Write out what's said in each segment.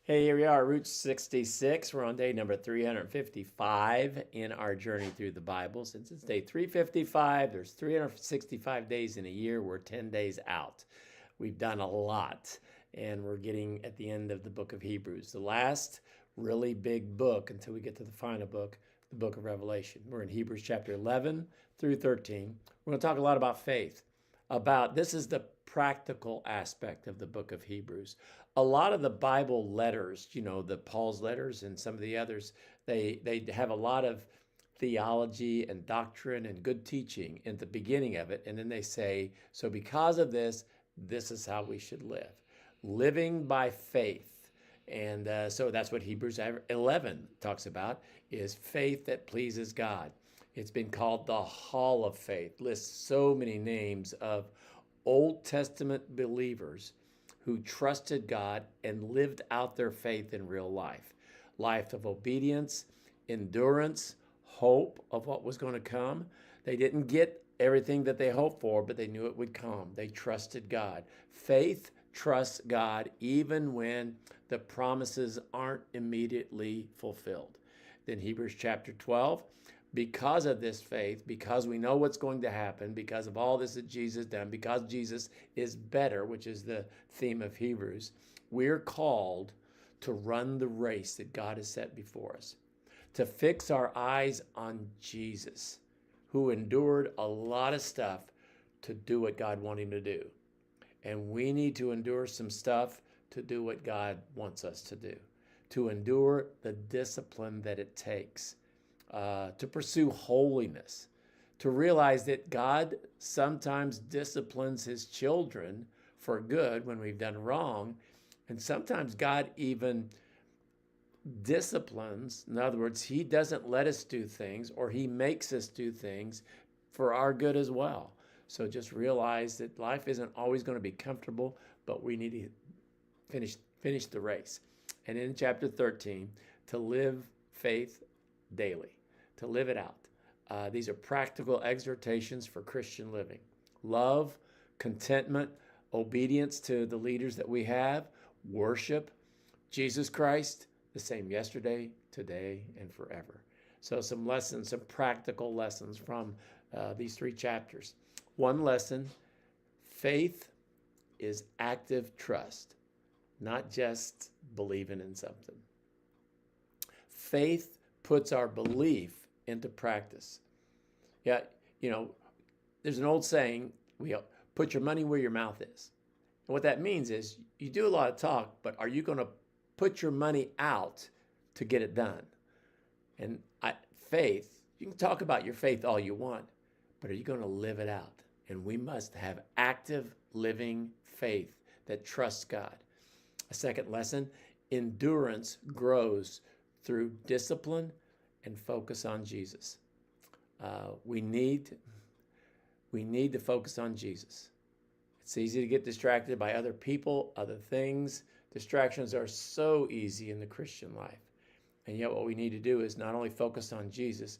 Hey, here we are, Route 66. We're on day number 355 in our journey through the Bible. Since it's day 355, there's 365 days in a year. We're 10 days out. We've done a lot, and we're getting at the end of the book of Hebrews, the last really big book until we get to the final book, the book of Revelation. We're in Hebrews chapter 11 through 13. We're going to talk a lot about faith. This is the practical aspect of the book of Hebrews. A lot of the Bible letters, the Paul's letters and some of the others, they have a lot of theology and doctrine and good teaching in the beginning of it. And then they say, so because of this, this is how we should live. Living by faith. And so that's what Hebrews 11 talks about, is faith that pleases God. It's been called the Hall of Faith. Lists so many names of Old Testament believers who trusted God and lived out their faith in real life. Life of obedience, endurance, hope of what was going to come. They didn't get everything that they hoped for, but they knew it would come. They trusted God. Faith trusts God even when the promises aren't immediately fulfilled. Then Hebrews chapter 12, because of this faith, because we know what's going to happen, because of all this that Jesus done, because Jesus is better, which is the theme of Hebrews, we're called to run the race that God has set before us, to fix our eyes on Jesus, who endured a lot of stuff to do what God wanted him to do. And we need to endure some stuff to do what God wants us to do, to endure the discipline that it takes. To pursue holiness, to realize that God sometimes disciplines his children for good when we've done wrong, and sometimes God even disciplines. In other words, he doesn't let us do things, or he makes us do things for our good as well. So just realize that life isn't always going to be comfortable, but we need to finish the race. And in chapter 13, to live faith daily, to live it out. These are practical exhortations for Christian living. Love, contentment, obedience to the leaders that we have, worship, Jesus Christ, the same yesterday, today, and forever. So some lessons, some practical lessons from these 3 chapters. One lesson, faith is active trust, not just believing in something. Faith puts our belief into practice. Yeah, there's an old saying, put your money where your mouth is. And what that means is you do a lot of talk, but are you going to put your money out to get it done? And faith, you can talk about your faith all you want, but are you going to live it out? And we must have active living faith that trusts God. A second lesson, endurance grows through discipline and focus on Jesus. We need to focus on Jesus. It's easy to get distracted by other people, other things. Distractions are so easy in the Christian life. And yet what we need to do is not only focus on Jesus,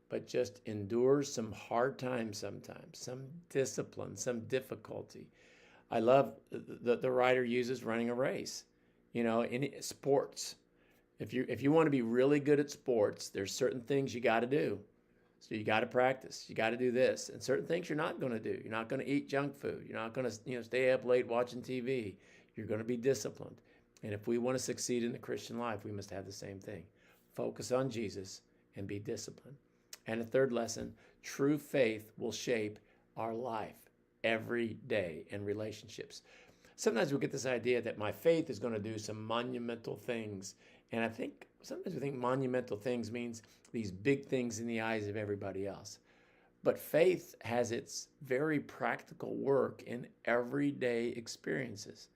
but just endure some hard times sometimes, some discipline, some difficulty. I love the writer uses running a race, in sports. If you want to be really good at sports, there's certain things you got to do. So you got to practice. You got to do this. And certain things you're not going to do. You're not going to eat junk food. You're not going to stay up late watching TV. You're going to be disciplined. And if we want to succeed in the Christian life, we must have the same thing. Focus on Jesus and be disciplined. And a third lesson, true faith will shape our life every day in relationships. Sometimes we get this idea that my faith is going to do some monumental things. And I think sometimes we think monumental things means these big things in the eyes of everybody else. But faith has its very practical work in everyday experiences.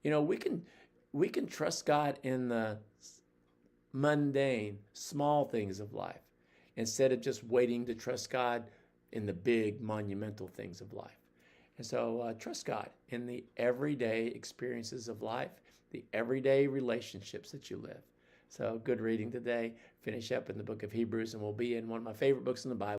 We can trust God in the mundane, small things of life instead of just waiting to trust God in the big, monumental things of life. And so trust God in the everyday experiences of life, the everyday relationships that you live. So good reading today. Finish up in the book of Hebrews, and we'll be in one of my favorite books in the Bible.